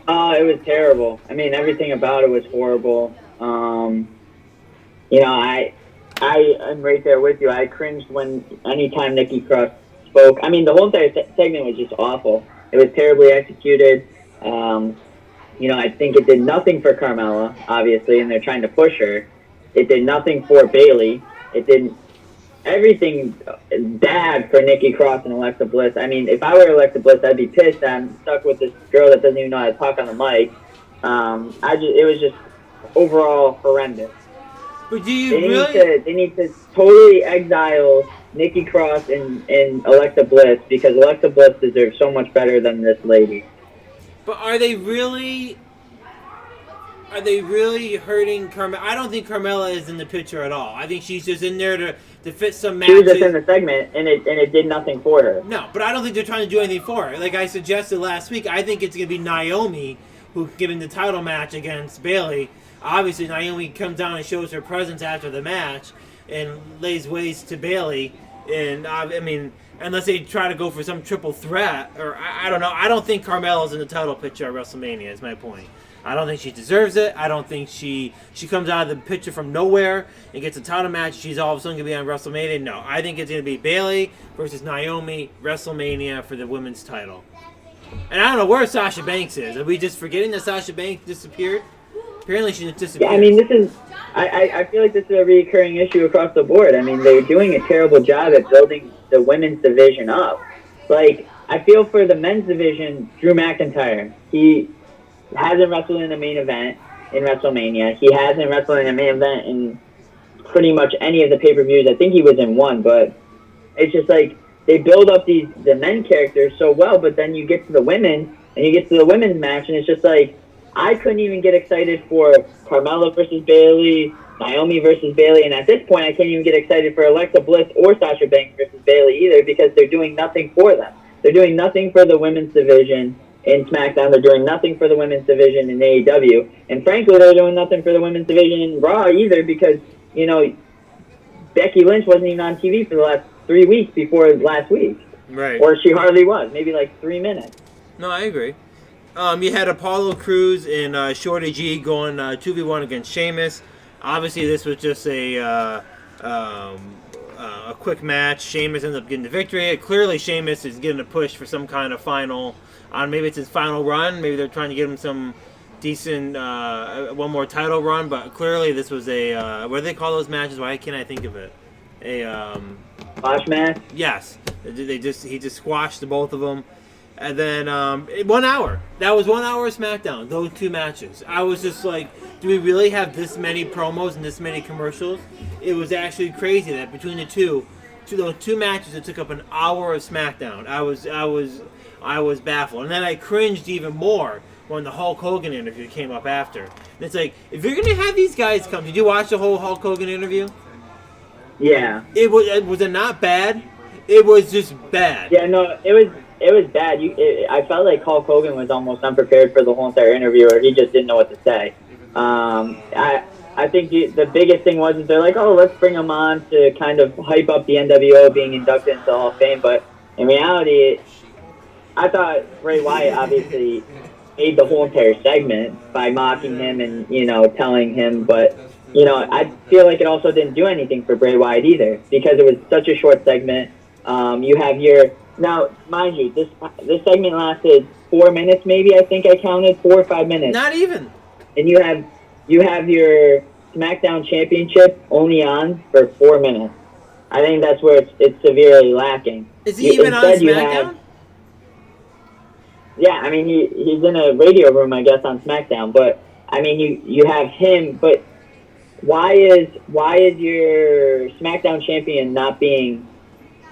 It was terrible. I mean, everything about it was horrible. I am right there with you. I cringed anytime Nikki Cross spoke. I mean, the whole entire segment was just awful. It was terribly executed. I think it did nothing for Carmella, obviously, and they're trying to push her. It did nothing for Bayley. It didn't everything bad for Nikki Cross and Alexa Bliss. I mean, if I were Alexa Bliss, I'd be pissed. I'm stuck with this girl that doesn't even know how to talk on the mic. It was just overall horrendous. But do you They really? they need to totally exile Nikki Cross and Alexa Bliss because Alexa Bliss deserves so much better than this lady. But are they really? Are they really hurting Carmella? I don't think Carmella is in the picture at all. I think she's just in there to fit some She was just in matches. the segment, and it did nothing for her. No, but I don't think they're trying to do anything for her. Like I suggested last week, I think it's going to be Naomi who get in the title match against Bayley. Obviously, Naomi comes down and shows her presence after the match and lays waste to Bayley. And I mean, unless they try to go for some triple threat, or I don't know. I don't think Carmella's in the title picture at WrestleMania. Is my point. I don't think she deserves it. I don't think she comes out of the picture from nowhere and gets a title match. She's all of a sudden going to be on WrestleMania. No, I think it's going to be Bayley versus Naomi WrestleMania for the women's title. And I don't know where Sasha Banks is. Are we just forgetting that Sasha Banks disappeared? Apparently she disappeared. Yeah, I mean, this is. I feel like this is a recurring issue across the board. I mean, they're doing a terrible job at building the women's division up. Like, I feel for the men's division, Drew McIntyre. He hasn't wrestled in the main event in WrestleMania. He hasn't wrestled in a main event in pretty much any of the pay-per-views. I think he was in one, but it's just like they build up the men characters so well, but then you get to the women, and you get to the women's match, and it's just like, I couldn't even get excited for Carmella versus Bayley, Naomi versus Bayley, and at this point I can't even get excited for Alexa Bliss or Sasha Banks versus Bayley either because they're doing nothing for them. They're doing nothing for the women's division in SmackDown. They're doing nothing for the women's division in AEW. And frankly, they're doing nothing for the women's division in Raw either because, you know, Becky Lynch wasn't even on TV for the last 3 weeks before last week. Right. Or she hardly was, maybe like 3 minutes. No, I agree. You had Apollo Crews and Shorty G going 2v1 against Sheamus. Obviously, this was just a quick match. Sheamus ends up getting the victory. Clearly, Sheamus is getting a push for some kind of final. Maybe it's his final run. Maybe they're trying to get him some decent one more title run. But clearly, this was a what do they call those matches? Why can't I think of it? A Squash match? yes. He just squashed the both of them. And then 1 hour. That was 1 hour of SmackDown. Those two matches. I was just like, do we really have this many promos and this many commercials? It was actually crazy that between those two matches, it took up an hour of SmackDown. I was baffled, and then I cringed even more when the Hulk Hogan interview came up after. And it's like, if you're gonna have these guys come, did you watch the whole Hulk Hogan interview? Yeah. Was it not bad? It was just bad. Yeah, no, it was bad. I felt like Hulk Hogan was almost unprepared for the whole entire interview, or he just didn't know what to say. I think the biggest thing was they're like, oh, let's bring him on to kind of hype up the NWO being inducted into the Hall of Fame. But in reality, I thought Bray Wyatt obviously made the whole entire segment by mocking him and, you know, telling him. But, you know, I feel like it also didn't do anything for Bray Wyatt either because it was such a short segment. You have now, mind you, this segment lasted 4 minutes, maybe. I think I counted 4 or 5 minutes. Not even. And you have your SmackDown Championship only on for 4 minutes. I think that's where it's severely lacking. Is he even on SmackDown? Yeah, I mean he's in a radio room, I guess, on SmackDown. But I mean you have him. But why is your SmackDown champion not being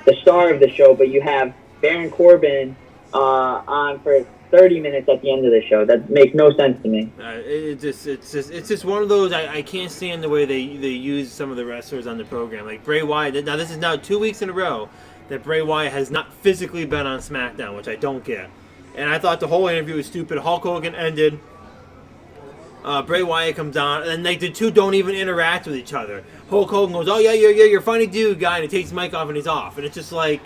the star of the show, but you have Baron Corbin on for 30 minutes at the end of the show? That makes no sense to me. It's just one of those. I can't stand the way they use some of the wrestlers on the program. Like Bray Wyatt. Now this is now 2 weeks in a row that Bray Wyatt has not physically been on SmackDown, which I don't get. And I thought the whole interview was stupid. Hulk Hogan ended. Bray Wyatt comes on, and like the two don't even interact with each other. Hulk Hogan goes, "Oh yeah, you're a funny dude, guy," and he takes the mic off and he's off. And it's just like,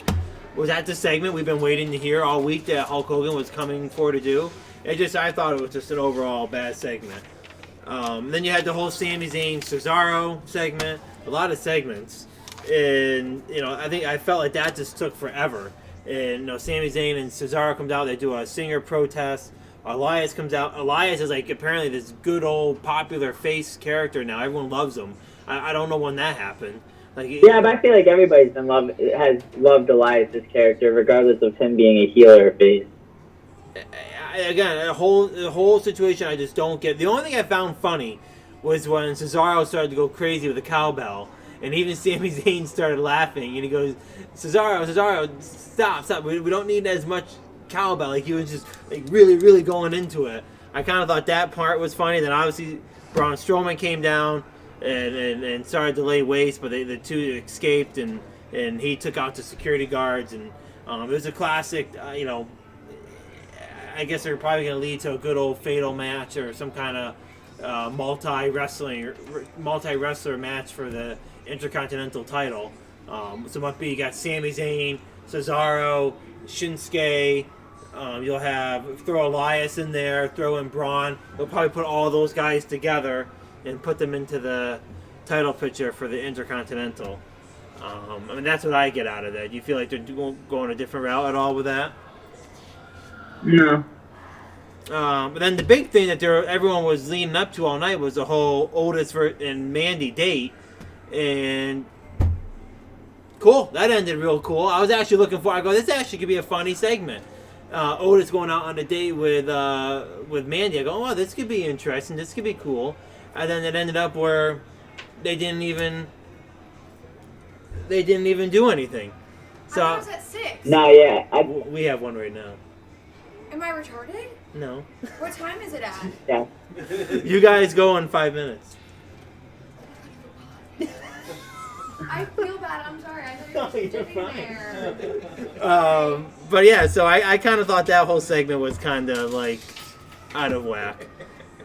was that the segment we've been waiting to hear all week that Hulk Hogan was coming for to do? I thought it was just an overall bad segment. Then you had the whole Sami Zayn Cesaro segment, a lot of segments, and you know I felt like that just took forever. And you know, Sami Zayn and Cesaro comes out, they do a singer protest. Elias comes out. Elias is like apparently this good old popular face character now. Everyone loves him. I don't know when that happened. Like, yeah, but I feel like everybody's has loved Elias' character, regardless of him being a heel or a face. Again, the whole situation I just don't get. The only thing I found funny was when Cesaro started to go crazy with the cowbell. And even Sami Zayn started laughing. And he goes, Cesaro, stop. We don't need as much cowbell. Like, he was just like really, really going into it. I kind of thought that part was funny. Then obviously Braun Strowman came down and started to lay waste, but the two escaped, and he took out the security guards. And it was a classic, I guess they're probably going to lead to a good old fatal match or some kind of multi-wrestler match for the Intercontinental title. So might be, you got Sami Zayn, Cesaro, Shinsuke. You'll throw Elias in there, throw in Braun. They'll probably put all those guys together and put them into the title picture for the Intercontinental. That's what I get out of that. Do you feel like they're going a different route at all with that? No. But then the big thing that everyone was leading up to all night was the whole Otis and Mandy date. And cool, that ended real cool. I was actually looking for. I go, this actually could be a funny segment. Otis going out on a date with Mandy. I go, oh, this could be interesting. This could be cool. And then it ended up where they didn't even do anything. So I was at 6. Not yet. We have one right now. Am I retarded? No. What time is it at? Yeah. You guys go in 5 minutes. I feel bad. I'm sorry. I thought you were just sitting there. But yeah, so I kind of thought that whole segment was kind of like out of whack.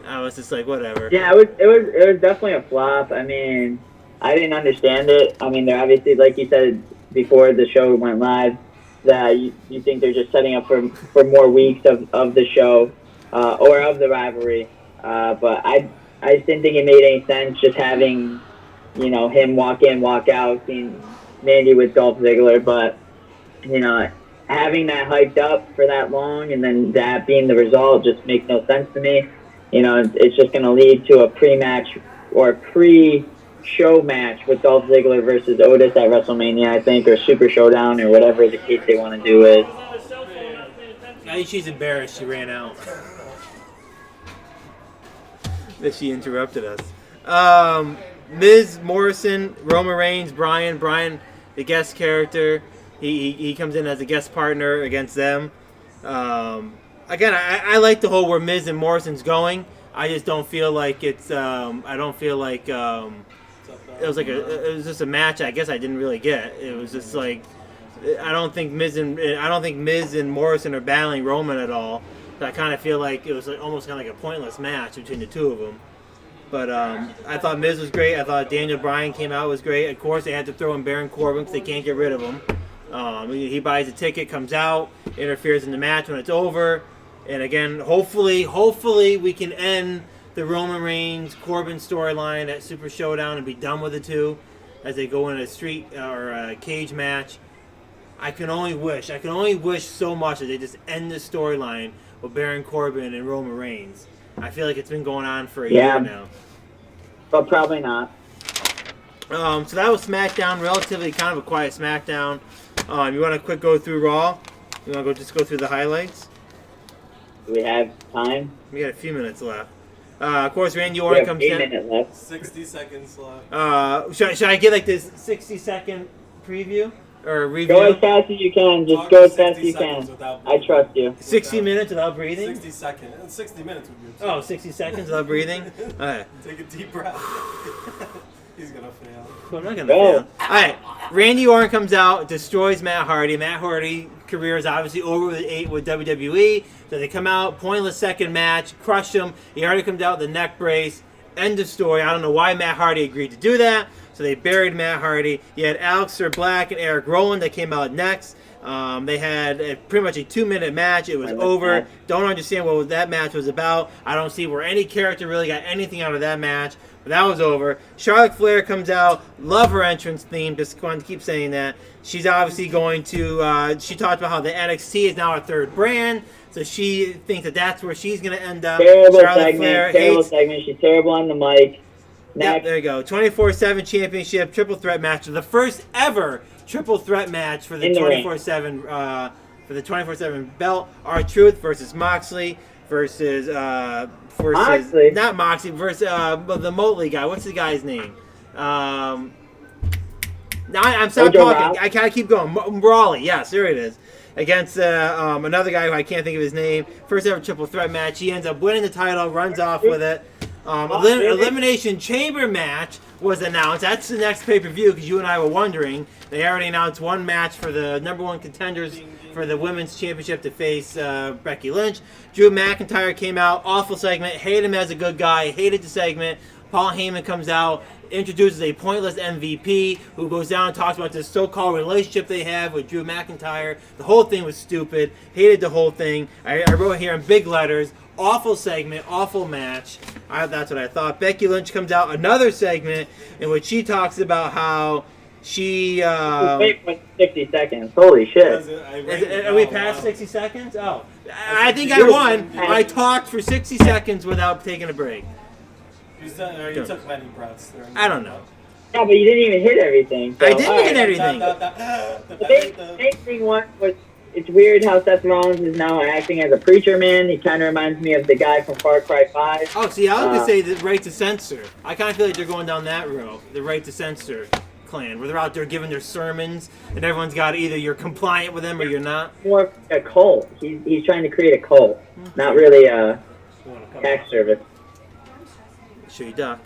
I was just like, whatever. Yeah, it was definitely a flop. I mean, I didn't understand it. I mean, they're obviously, like you said before the show went live, that you think they're just setting up for more weeks of the show or of the rivalry. But I didn't think it made any sense just having, him walk in, walk out, seeing Mandy with Dolph Ziggler. But, having that hyped up for that long and then that being the result just makes no sense to me. It's just going to lead to a pre-match or pre-show match with Dolph Ziggler versus Otis at WrestleMania, I think, or Super Showdown or whatever the case they want to do is. I think she's embarrassed she ran out. That she interrupted us. Miz, Morrison, Roman Reigns, Brian, the guest character. He comes in as a guest partner against them. Again, I like the whole where Miz and Morrison's going. I just don't feel like it's. I don't feel like it was just a match. I guess I didn't really get. It was just like I don't think Miz and Morrison are battling Roman at all. So I kind of feel like it was almost kind of like a pointless match between the two of them. But I thought Miz was great. I thought Daniel Bryan came out was great. Of course, they had to throw in Baron Corbin because they can't get rid of him. He buys a ticket, comes out, interferes in the match when it's over. And again, hopefully we can end the Roman Reigns Corbin storyline at Super Showdown and be done with the two as they go in a street or a cage match. I can only wish so much that they just end the storyline with Baron Corbin and Roman Reigns. I feel like it's been going on for a year now. But probably not. So that was SmackDown, relatively kind of a quiet SmackDown. You want to quick go through Raw? You want to go through the highlights? Do we have time? We got a few minutes left. Of course, Randy Orton comes in. 8 minutes left. 60 seconds left. Should I get like this 60-second preview or review? Go as fast as you can. Just go as fast as you can. I trust you. 60 minutes without breathing? 60 seconds. 60 minutes would be Oh, 60 seconds without breathing? All right. Take a deep breath. He's going to fail. I'm not going to fail. All right. Randy Orton comes out, destroys Matt Hardy. Matt Hardy's career is obviously over with WWE. So they come out, pointless second match, crush him. He already comes out with the neck brace. End of story. I don't know why Matt Hardy agreed to do that. So they buried Matt Hardy. You had Aleister Black and Eric Rowan that came out next. They had pretty much a 2-minute match. It was over. Don't understand what that match was about. I don't see where any character really got anything out of that match. But that was over. Charlotte Flair comes out. Love her entrance theme. Just going to keep saying that. She's obviously going to... she talked about how the NXT is now a third brand. So she thinks that that's where she's going to end up. Terrible Charlotte Flair segment. She's terrible on the mic. Yep, there you go. 24/7 championship triple threat match. The first ever triple threat match for the 24/7 for the 24/7 belt. R-Truth versus Moxley versus Moxley. not Moxley versus the Motley guy. What's the guy's name? Now I'm stopped Mojo talking. Rawley? I can't keep going. Brawley, yes, there it is. Against another guy who I can't think of his name. First ever triple threat match. He ends up winning the title, runs off with it. Elimination Chamber match was announced. That's the next pay-per-view because you and I were wondering. They already announced one match for the number one contenders for the women's championship to face Becky Lynch. Drew McIntyre came out. Awful segment. Hated him as a good guy. Hated the segment. Paul Heyman comes out, introduces a pointless MVP who goes down and talks about this so-called relationship they have with Drew McIntyre. The whole thing was stupid. Hated the whole thing. I wrote here in big letters, awful segment, awful match. That's what I thought. Becky Lynch comes out, another segment in which she talks about how she... Wait for 60 seconds. Holy shit. Are we past 60 seconds? Oh. I think I won. I talked for 60 seconds without taking a break. You took many breaths there. I don't know. Yeah, but you didn't even hit everything. So, I didn't hit alright. everything. The main thing was it's weird how Seth Rollins is now acting as a preacher man. He kind of reminds me of the guy from Far Cry 5. Oh, see, I was going to say the right to censor. I kind of feel like they're going down that road. The right to censor clan, where they're out there giving their sermons, and everyone's got either you're compliant with them or you're not. More of a cult. He's trying to create a cult, not really a tax service. Show you duck.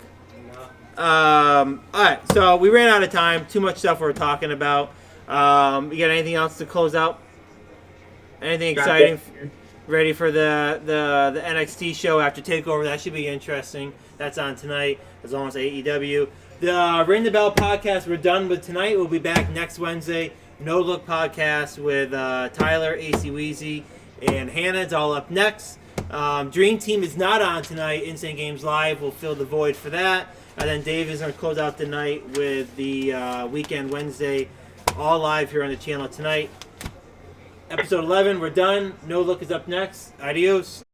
Alright, so we ran out of time. Too much stuff we were talking about. You got anything else to close out? Anything exciting? Ready for the NXT show after Takeover? That should be interesting. That's on tonight, as long as AEW. The Ring the Bell podcast we're done with tonight. We'll be back next Wednesday. No Look podcast with Tyler, AC Weezy, and Hannah. It's all up next. Dream Team is not on tonight. Insane Games Live will fill the void for that. And then Dave is going to close out the night with the Weekend Wednesday, all live here on the channel tonight. Episode 11, we're done. No Look is up next. Adios.